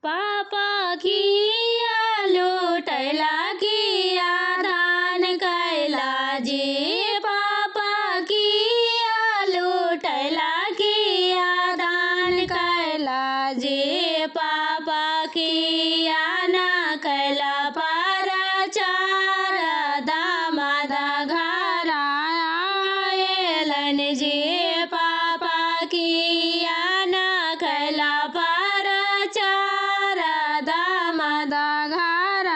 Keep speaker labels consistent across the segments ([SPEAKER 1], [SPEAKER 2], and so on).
[SPEAKER 1] पापा किया लूटैला किया दान कैला जी। पापा किया लूटैला किया दान कैला जी। पापा किया न कैला परचार दामाद घर आएलन जी। पापा किया न कैला परचार दामाद घर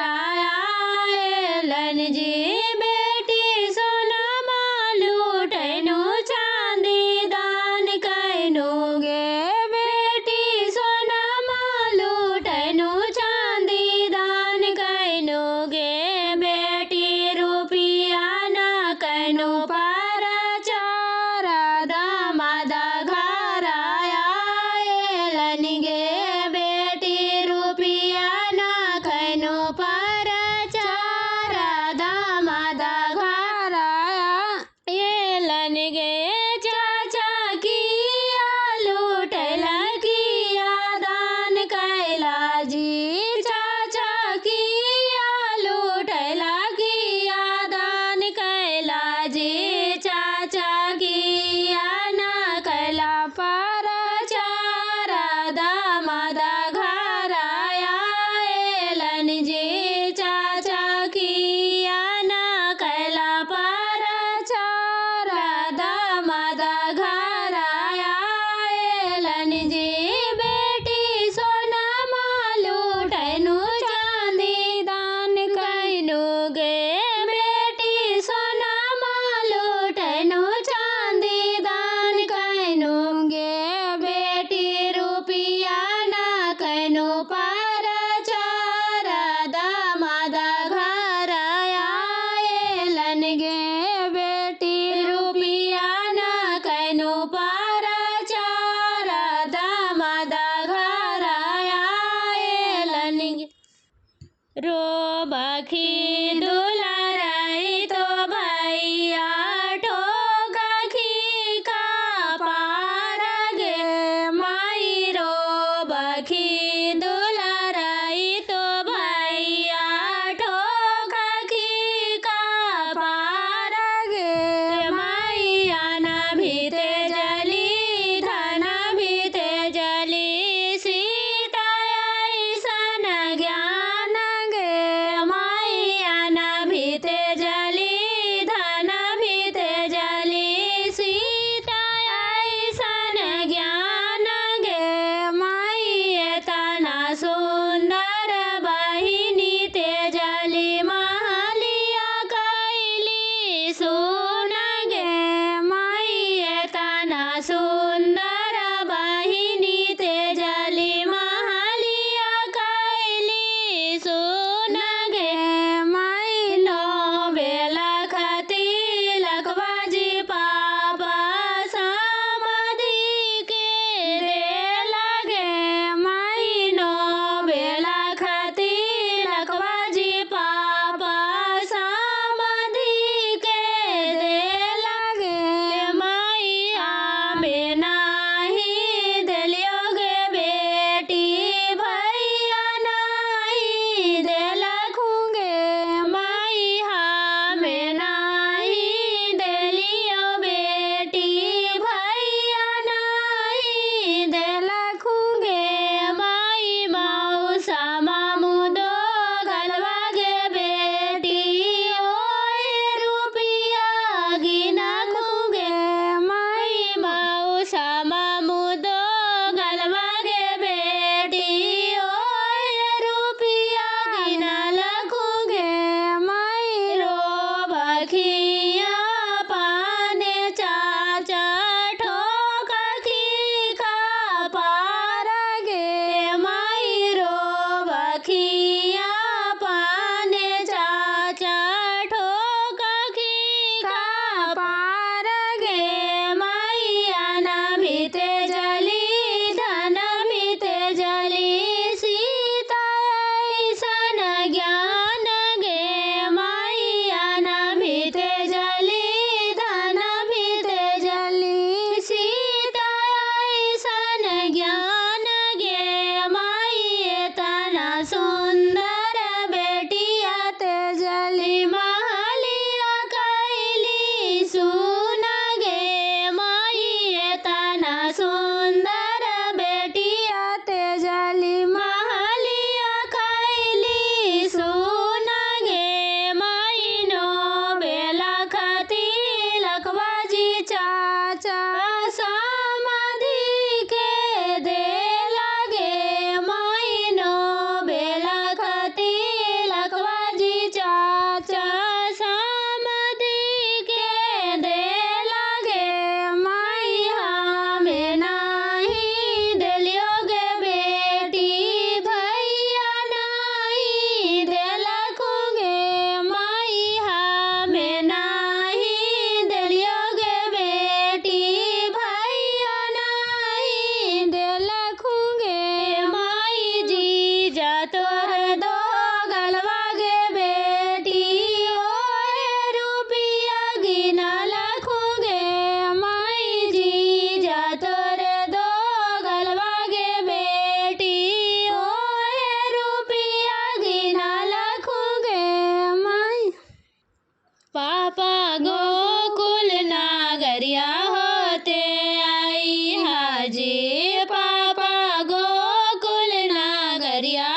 [SPEAKER 1] आएलन जी। बेटी सोनमा लूटैनु चांदी दान कैनु गे। बेटी सोनमा लूटैनु चांदी दान कैनु गे। बेटी रुपिया न कैनु परचार दामाद घर आएलन गे। बेटी रुपिया न कैनु परचार दामाद घर आएलन गे। चाचा किया लूटैला किया दान कैला जी। चाचा किया लूटैला किया दान कैला जी। चाचा किया न कैला परचार दामाद घर आएलन जी। चाचा किया न कैला परचार दामाद घर आएलन जी। बेटी सोनमा लूटैनु चांदी दान कैनु गे। बेटी सोनमा लूटैनु चांदी दान कैनु गे। बेटी रुपिया न कैनु परचार दामाद घर आएलन गे। बेटी रुपिया न कैनु परचार दामाद घर आएलन गे। रोबखी दुलाराई तो भैया ठोकखी का पार गे। माई रोबखी दुलाराई तो भैया ठोकखी का पार गे। मैया न भीते जली धन भीते जली सीता ऐसन ज्ञान गे। मैया दरिया